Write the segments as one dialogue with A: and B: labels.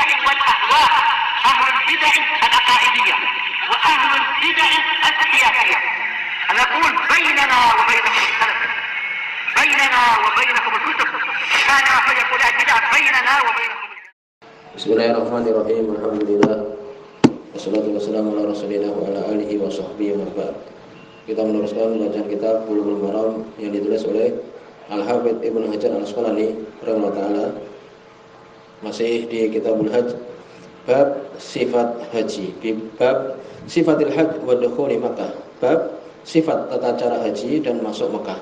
A: البدع والأهواء، أهل البدع العقائدية وأهل البدع السياسية. نقول بيننا وبينكم السلف، بيننا وبينكم الكتب، كان فيقول البدع بيننا وبينكم.
B: Bismillahirrahmanirrahim. Alhamdulillah. Wassalatu wassalamu ala rasulillah wa ala alihi wa sahbihi wa ba'd. Kita meneruskan bacaan kitab Bulughul Maram yang ditulis oleh Al-Hafidz Ibnu Hajar Al-Asqalani rahimahullah taala. Masih di Kitabul Hajj, bab sifat haji, bab sifatil hajj wa dukhuli Makkah, bab sifat tata cara haji dan masuk Mekah.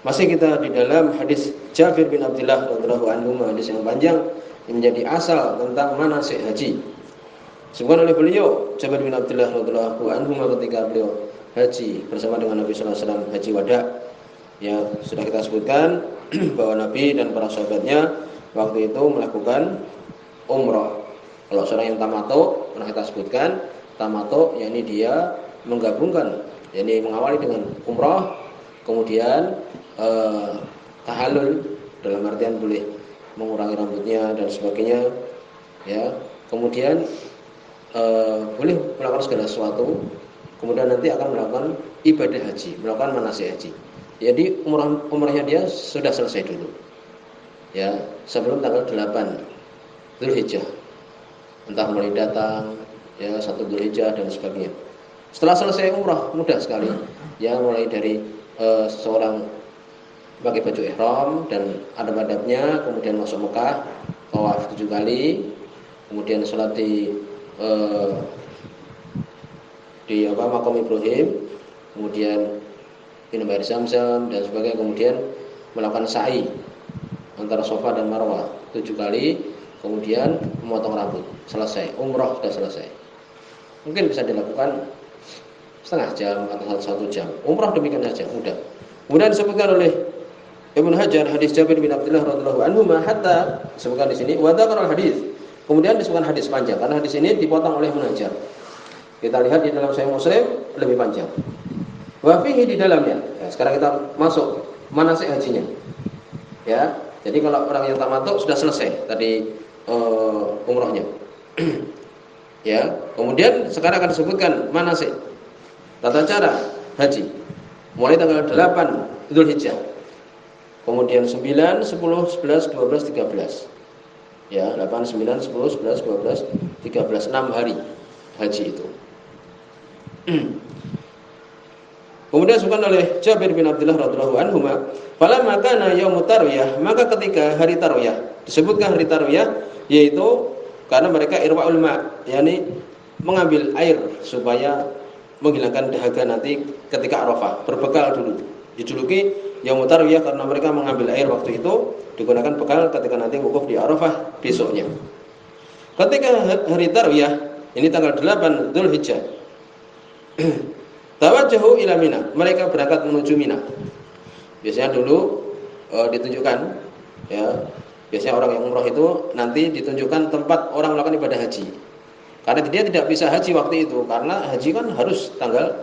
B: Masih kita di dalam hadis Jabir bin Abdullah radhiyallahu anhu, hadis yang panjang yang menjadi asal tentang manasik haji. Disebutkan oleh beliau Jabir bin Abdullah radhiyallahu anhu ketika beliau haji bersama dengan Nabi sallallahu alaihi wasallam, haji wada. Ya, sudah kita sebutkan bahwa Nabi dan para sahabatnya waktu itu melakukan umrah. Kalau seorang yang tamattu, pernah kita sebutkan, tamattu yakni dia menggabungkan, yakni mengawali dengan umrah, kemudian tahallul, dalam artian boleh mengurangi rambutnya dan sebagainya, ya. Kemudian boleh melakukan segala sesuatu, kemudian nanti akan melakukan ibadah haji, melakukan manasik haji. Jadi umrahnya dia sudah selesai dulu, ya, sebelum tanggal 8 Dzulhijjah, entah mulai datang, ya, 1 Dzulhijjah dan sebagainya. Setelah selesai umrah mudah sekali, ya, mulai dari seorang pakai baju ihram dan adab-adabnya, kemudian masuk Mekah, tawaf 7 kali, kemudian sholat di Maqam Ibrahim, kemudian minum air Zam-Zam dan sebagainya, kemudian melakukan sa'i antara Safa dan Marwah 7 kali, kemudian memotong rambut. Selesai, umrah sudah selesai. Mungkin bisa dilakukan setengah jam atau 1 jam. Umrah demikian saja, mudah. Kemudian disebutkan oleh Ibnu Hajar hadis Jabir bin Abdullah radhiyallahu anhu, hatta disebutkan di sini wa dzakara hadis. Kemudian disebutkan hadis panjang karena hadis ini dipotong oleh Ibnu Hajar. Kita lihat di dalam Sahih Muslim lebih panjang. Wa fihi, di dalamnya. Ya, sekarang kita masuk manasik hajinya. Ya. Jadi kalau orang yang tamattu sudah selesai tadi umrahnya. Ya, kemudian sekarang akan disebutkan manasik, tata cara haji. Mulai tanggal 8 Dzulhijjah. Kemudian 9, 10, 11, 12, 13. Ya, 8, 9, 10, 11, 12, 13, 6 hari haji itu. Kemudian disebutkan oleh Jabir bin Abdullah radhiyallahu anhu, falamma kana yaumut tarwiyah, maka ketika hari tarwiyah, disebutkan hari tarwiyah yaitu karena mereka irwaul ma, yakni mengambil air supaya menghilangkan dahaga nanti ketika Arafah, berbekal dulu. Dijuluki yaumut tarwiyah karena mereka mengambil air waktu itu digunakan bekal ketika nanti wukuf di Arafah besoknya. Ketika hari tarwiyah, ini tanggal 8 Dzulhijjah, tawajjahu ila Mina, mereka berangkat menuju Mina. Biasanya dulu ditunjukkan, ya, biasanya orang yang umrah itu nanti ditunjukkan tempat orang melakukan ibadah haji. Karena dia tidak bisa haji waktu itu, karena haji kan harus tanggal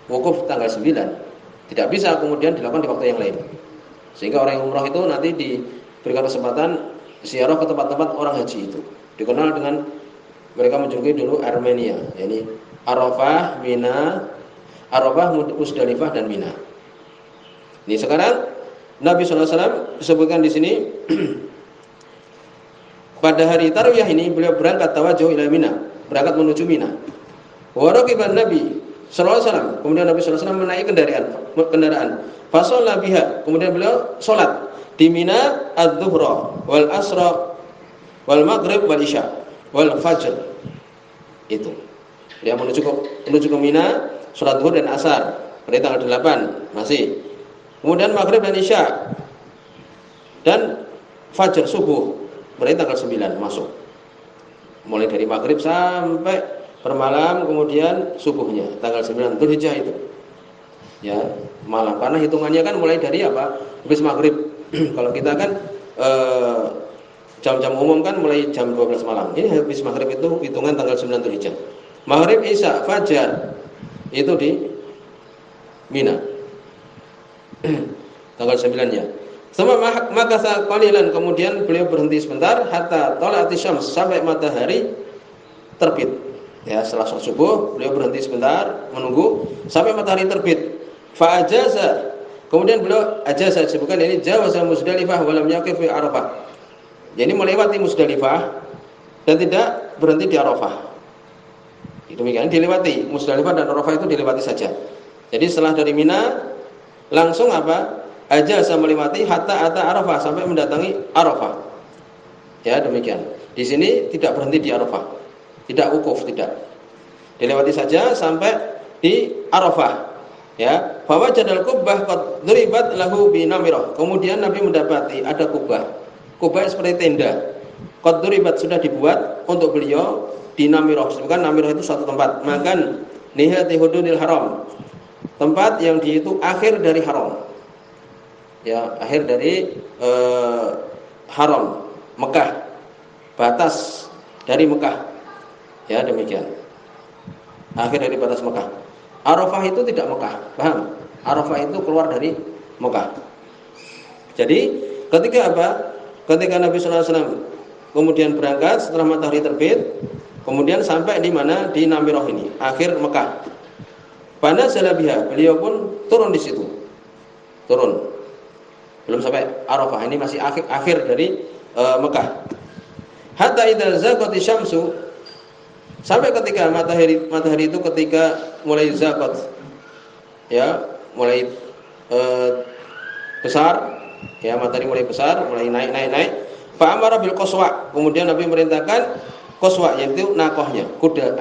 B: wukuf tanggal 9. Tidak bisa kemudian dilakukan di waktu yang lain. Sehingga orang yang umrah itu nanti diberikan kesempatan ziarah ke tempat-tempat orang haji itu. Dikenal dengan, mereka menjuluki dulu Armenia, yakni Arafah, Mina, Arafah, Musdalifah dan Mina. Ini sekarang Nabi SAW disebutkan di sini pada hari tarwiyah ini beliau berangkat tawajjuh ila Mina, berangkat menuju Mina. Wa raqiban Nabi sallallahu alaihi wasallam, kemudian Nabi sallallahu alaihi wasallam menaiki kendaraan. Fa shalla biha, kemudian beliau salat di Mina adz-dzuhra wal asra wal maghrib wal isya wal fajr. Itu. Dia menuju ke Mina, salat zuhur dan asar pada tanggal 8 masih. Kemudian maghrib dan isya dan fajar subuh pada tanggal 9 masuk. Mulai dari maghrib sampai bermalam, kemudian subuhnya tanggal 9 Dzulhijjah itu. Ya, malam, karena hitungannya kan mulai dari apa? Habis maghrib. Kalau kita kan jam-jam umum kan mulai jam 12 malam. Ini habis maghrib itu hitungan tanggal 9 Dzulhijjah. Maghrib, isya, fajar itu di Mina. Tanggal 9-nya. Makasa qalilan, kemudian beliau berhenti sebentar hatta tala'ati syams, sampai matahari terbit. Ya, setelah sholat subuh beliau berhenti sebentar menunggu sampai matahari terbit. Fa ajaza, kemudian beliau ajaza, disebutkan ini jawaza Muzdalifah wa lam yaqif fi Arafah. Jadi melewati Muzdalifah dan tidak berhenti di Arafah. Demikian dilewati Muzdalifah dan Arafah itu dilewati saja. Jadi setelah dari Mina langsung apa? Ajaza melewati hatta ata Arafah, sampai mendatangi Arafah. Ya, demikian. Di sini tidak berhenti di Arafah. Tidak wukuf, tidak. Dilewati saja sampai di Arafah. Ya, bahwa jadal kubbah qad duribat lahu bi namirah. Kemudian Nabi mendapati ada kubah. Kubah seperti tenda. Qad duribat, sudah dibuat untuk beliau di namirah. Sebutkan namirah itu suatu tempat makan nihati hududil haram. Tempat yang di itu akhir dari haram. Ya, akhir dari haram Mekah. Batas dari Mekah. Ya, demikian. Akhir dari batas Mekah. Arafah itu tidak Mekah, paham? Arafah itu keluar dari Mekah. Jadi ketika apa? Ketika Nabi sallallahu alaihi wasallam kemudian berangkat setelah matahari terbit, kemudian sampai di mana? Di Namirah ini, akhir Mekah. Panazala biha, beliau pun turun di situ. Turun. Belum sampai Arafah, ini masih akhir dari Mekah. Hatta idza zaqati syamsu, sampai ketika matahari itu ketika mulai zakat, ya, mulai besar, ya, matahari mulai besar, mulai naik. Fa amara bil qaswa, kemudian Nabi merintahkan qaswa, yaitu nakohnya, kuda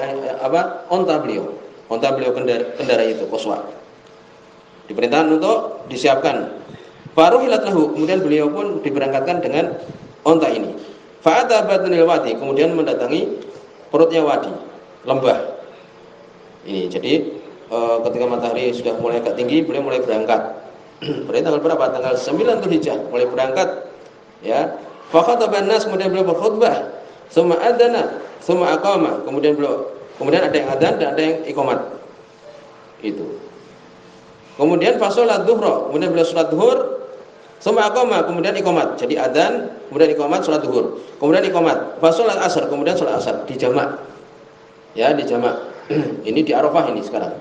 B: onta beliau kendara itu qaswa. Diperintahkan untuk disiapkan. Faruhilat lahu, kemudian beliau pun diberangkatkan dengan onta ini. Fa'ata batnil wadi, kemudian mendatangi perutnya wadi, lembah. Ini jadi ketika matahari sudah mulai agak tinggi, beliau mulai berangkat. Pada tanggal berapa? Tanggal 9 Dzulhijjah mulai berangkat. Ya. Fa khataban nas, kemudian beliau berkhutbah. Tsumma adzana, tsumma aqama. Kemudian ada yang adzan dan ada yang iqamat. Itu. Kemudian fa shalat dhuhra, kemudian beliau salat zuhur. Tsumma aqama, kemudian iqamat. Jadi adzan, kemudian iqamat, salat zuhur. Kemudian iqamat. Fa shalat asar, kemudian salat asar di jamak. Ya, di jamak. Ini di Arafah ini sekarang.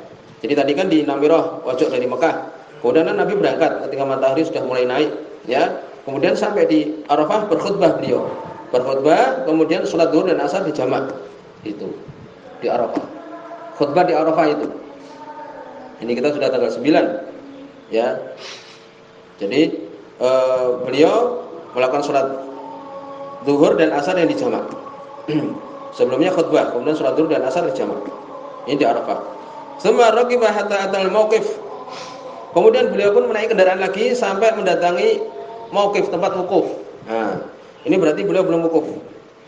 B: Jadi tadi kan di Namirah, wajib dari Mekah. Kemudian Nabi berangkat ketika matahari sudah mulai naik, ya. Kemudian sampai di Arafah berkhutbah beliau. Berkhutbah, kemudian salat zuhur dan asar di jamak. Itu di Arafah. Khutbah di Arafah itu. Ini kita sudah tanggal 9. Ya. Jadi beliau melakukan salat zuhur dan asar yang di jamak. Sebelumnya khutbah, kemudian salat zuhur dan asar di jamak. Ini di Arafah. Tsumma raqiba hatta atal mauqif. Kemudian beliau pun menaiki kendaraan lagi sampai mendatangi mauqif, tempat wukuf. Nah, ini berarti beliau belum wukuf.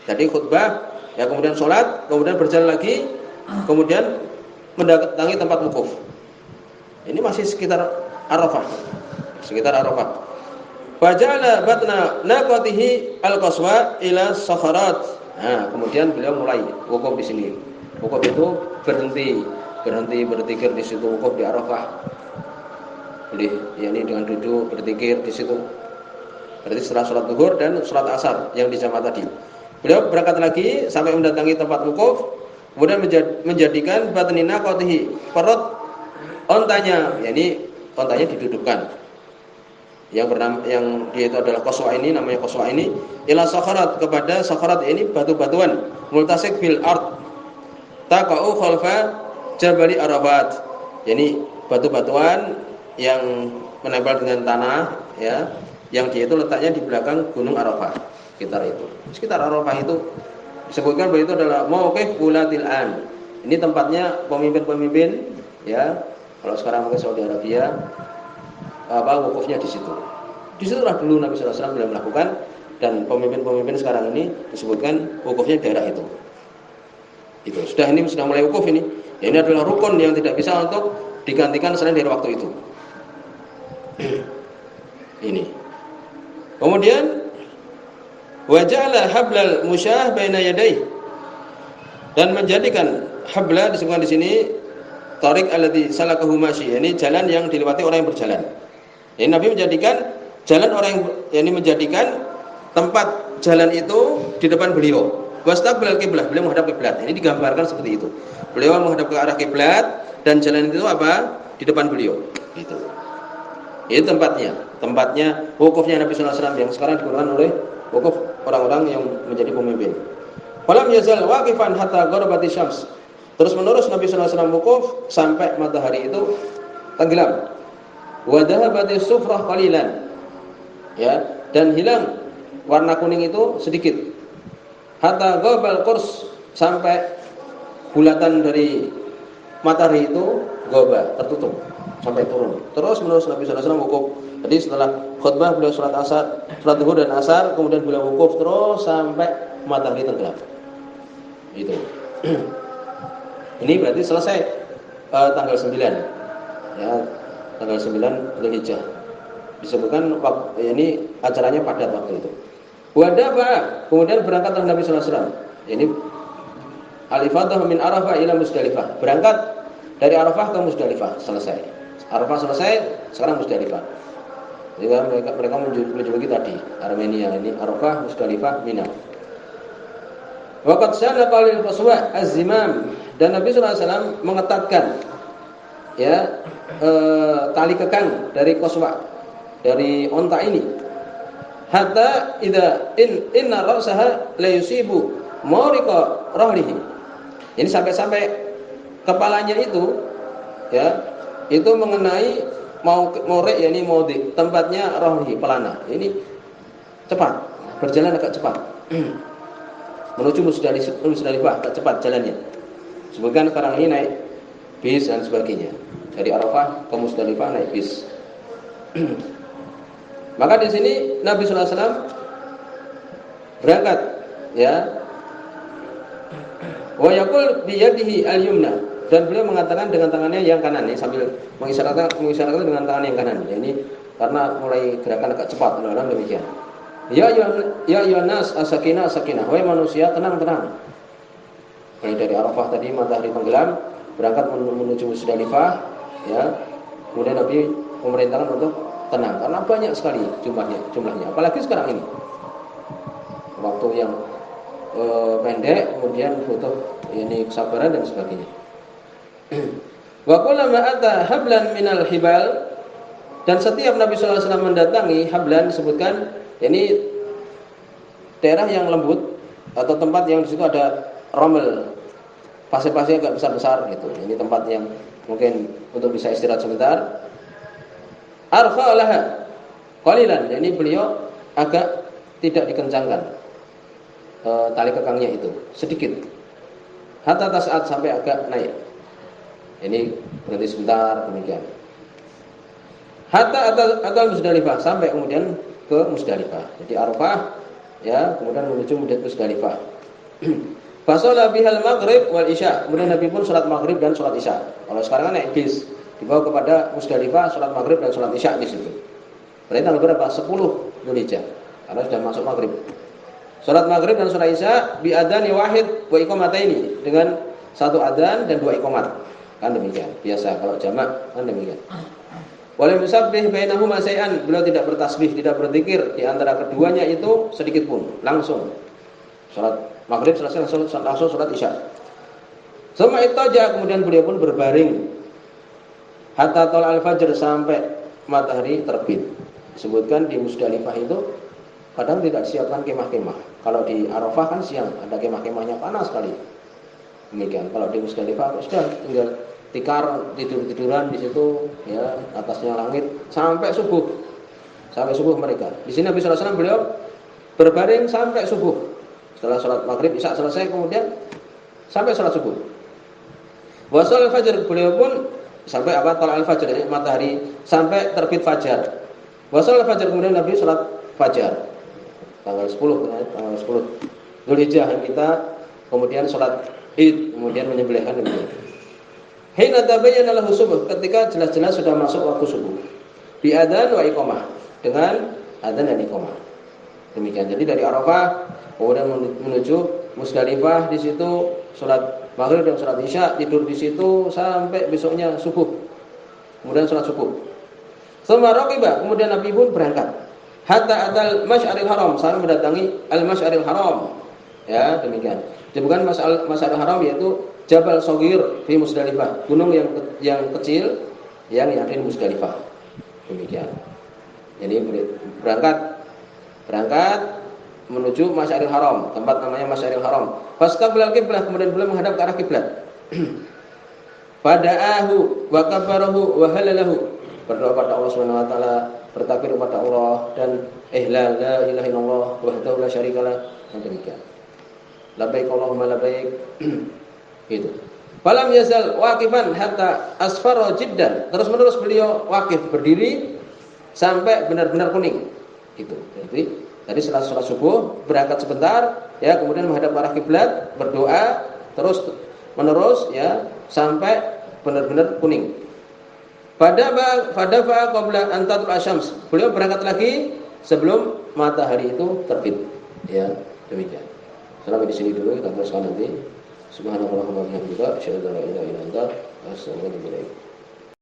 B: Jadi khutbah, ya, kemudian salat, kemudian berjalan lagi, kemudian mendatangi tempat wukuf. Ini masih sekitar Arafah. Sekitar Arafah. Faja'ala batna naqatihi al-qaswa ila sakharat. Nah, kemudian beliau mulai wukuf di sini. Wukuf itu berhenti berzikir di situ, wukuf di Arafah. Boleh, yakni dengan duduk berzikir di situ. Berarti setelah salat zuhur dan salat asar yang dijamak tadi. Beliau berangkat lagi sampai mendatangi tempat wukuf, kemudian menjadikan batni naqatihi, perut ontanya, yakni ontanya didudukkan. Yang dia itu adalah qaswa ini, namanya qaswa ini, ila sakharat, kepada sakharat ini batu-batuan multasik bil ard taqa'u khalfa jabali Arafat. Yani batu-batuan yang menempel dengan tanah, ya, yang dia itu letaknya di belakang Gunung Arafah. Sekitar Arafah itu disebutkan bahwa itu adalah mauqif ulatil an. Ini tempatnya pemimpin-pemimpin, ya. Kalau sekarang mungkin Saudi Arabia, wukufnya di situ. Di situlah dulu Nabi sallallahu alaihi wasallam beliau melakukan, dan pemimpin-pemimpin sekarang ini disebutkan wukufnya di daerah itu. Itu sudah mulai wukuf ini. Ya, ini adalah rukun yang tidak bisa untuk digantikan selain dari waktu itu. Ini. Kemudian waja'ala hablal musyah baina yadayhi, dan menjadikan habla disebutkan di sini tariq alladzi salakahu masyi, ini jalan yang dilewati orang yang berjalan. Jadi Nabi menjadikan jalan orang yang ini menjadikan tempat jalan itu di depan beliau. Wastaqbalal kiblah, beliau menghadap kiblat. Ini digambarkan seperti itu. Beliau menghadap ke arah kiblat dan jalan itu apa? Di depan beliau. Gitu. Itu tempatnya wukufnya Nabi sallallahu alaihi wasallam yang sekarang digunakan oleh wukuf orang-orang yang menjadi pemimpin. Falam yazal waqifan hatta gharabatis syams. Terus menerus Nabi sallallahu alaihi wasallam wukuf sampai matahari itu tenggelam. Wa dhahabatis sufrah qalilan. Ya, dan hilang warna kuning itu sedikit. Hatta ghabal qurs, sampai bulatan dari matahari itu gaba, tertutup sampai turun. Terus menerus Nabi sallallahu alaihi wasallam wukuf. Jadi setelah khutbah beliau salat asar, salat zuhur dan asar, kemudian beliau wukuf terus sampai matahari tenggelam. Itu. Ini berarti selesai tanggal 9. Ya, tanggal 9 Dzulhijjah. Disebutkan ini acaranya padat waktu itu. Wadafa, kemudian berangkatlah Nabi sallallahu alaihi wasallam. Ini al-ifadah min Arafah ila Musdalifah. Berangkat dari Arafah ke Musdalifah, selesai. Arafah selesai, sekarang Musdalifah. Jadi mereka menuju lagi tadi, Armenia ini Arafah, Musdalifah, Mina. Waqad sana qalil qaswa az-zimam, dan Nabi sallallahu alaihi wasallam mengetatkan ya tali kekang dari qaswa, dari onta ini. Hatta idza inna ra'saha la yusibu mawriqa rahlihi. Ini sampai kepalanya itu ya, itu mengenai mawri' yakni mawdi, tempatnya rahlihi, pelana. Ini cepat, berjalan agak cepat. Menuju Musdalifah agak cepat jalannya. Sebutkan sekarang ini naik bis dan sebagainya. Dari Arafah ke Musdalifah naik bis. Maka di sini Nabi sallallahu alaihi wasallam berangkat ya. Wa yaqul bi yadihi al-yumna, dan beliau mengatakan dengan tangannya yang kanan ini sambil mengisyaratkan dengan tangan yang kanan. Ya, ini karena mulai gerakan agak cepat, orang demikian. Ya nas as-sakinah as-sakinah. Wahai manusia, tenang. Mulai dari Arafah tadi matahari tenggelam, berangkat menuju Musdalifah ya. Kemudian Nabi memerintahkan untuk tenang karena banyak sekali jumlahnya. Apalagi sekarang ini. Waktu yang pendek, kemudian butuh ini kesabaran dan sebagainya. Wa kullama ata hablan minal hibal, dan setiap Nabi sallallahu alaihi wasallam mendatangi hablan, disebutkan ini daerah yang lembut atau tempat yang di situ ada romel, pasir-pasir agak besar-besar gitu. Ini tempat yang mungkin untuk bisa istirahat sebentar. Arfa laha qalilan, ini beliau agak tidak dikencangkan tali kekangnya itu, sedikit. Hatta tas'ad, sampai agak naik. Ini berhenti sebentar demikian. Hatta atal Musdalifah, sampai kemudian ke Musdalifah. Jadi Arafah ya, kemudian menuju Musdalifah. Fasala bihal maghrib wal isya. Kemudian Nabi pun salat maghrib dan salat isya. Kalau sekarang kan naik bis, dibawa kepada Musdalifah, salat maghrib dan salat isya di situ. Berarti tanggal berapa? 10 Dzulhijjah. Karena sudah masuk maghrib. Salat maghrib dan salat isya bi adzani wahid wa iqamataini, dengan satu adzan dan dua iqamat. Kan demikian. Biasa kalau jamak kan demikian. Wala yusabbih bainahuma syai'an, beliau tidak bertasbih, tidak berzikir di antara keduanya itu sedikit pun, langsung. Salat maghrib selesai langsung salat isya. Suma ittaja, kemudian beliau pun berbaring hatta tala'al fajr, sampai matahari terbit. Disebutkan di Musdalifah itu kadang tidak disiapkan kemah-kemah. Kalau di Arafah kan siang, ada kemah-kemahnya panas sekali. Demikian. Kalau di Musdalifah sudah tinggal tikar, tiduran di situ ya, atasnya langit sampai subuh. Sampai subuh mereka. Di sini Nabi sallallahu alaihi wasallam beliau berbaring sampai subuh. Setelah salat maghrib isya selesai, kemudian sampai salat subuh. Wa shalat fajar, beliau pun sampai apa? Talal fajar, matahari sampai terbit fajar. Wa shalat fajar, kemudian Nabi salat fajar. Tanggal 10 Dzulhijjah kita, kemudian salat Id, kemudian menyembelihkan demikian. Hina tabayyana lahu subuh, ketika jelas-jelas sudah masuk waktu subuh. Bi adzan wa iqamah, dengan adzan dan iqamah. Demikian. Jadi dari Arafah kemudian menuju Musdalifah, di situ salat maghrib dan salat isya, tidur di situ sampai besoknya subuh. Kemudian salat subuh. Tsumma raqiba, kemudian Nabi pun berangkat. hatta atal masy'aril haram, sampai mendatangi al masy'aril haram. Ya, demikian. Jadi bukan masy'aril haram yaitu Jabal Shaghir fi Musdalifah, gunung yang kecil yang ada di Musdalifah. Demikian. Jadi berangkat menuju Masy'aril Haram, tempat namanya Masy'aril Haram. Fastaqbalal qiblah, kemudian beliau menghadap ke arah kiblat. Fada'ahu wa kabbarahu wa halalahu. Berdoa pada Allah Subhanahu wa taala, bertakbir kepada Allah dan ihlal la ilaha illallah wahdahu la syarikalah, dan demikian. Labbaik Allahumma labbaik. Itu. Falam yazal waqifan hatta asfara jiddan. Terus-menerus beliau waqif berdiri sampai benar-benar kuning. Gitu. Jadi tadi setelah sholat subuh berangkat sebentar, ya, kemudian menghadap arah kiblat, berdoa terus menerus, ya, sampai benar-benar kuning. Fadafa qabla an tatlua asy-syams. Beliau berangkat lagi sebelum matahari itu terbit. Ya, demikian. Sampai di sini dulu, kita teruskan nanti. Subhanallahumma wa bihamdika, asyhadu an la ilaha illa anta, astaghfiruka wa atubu ilaik.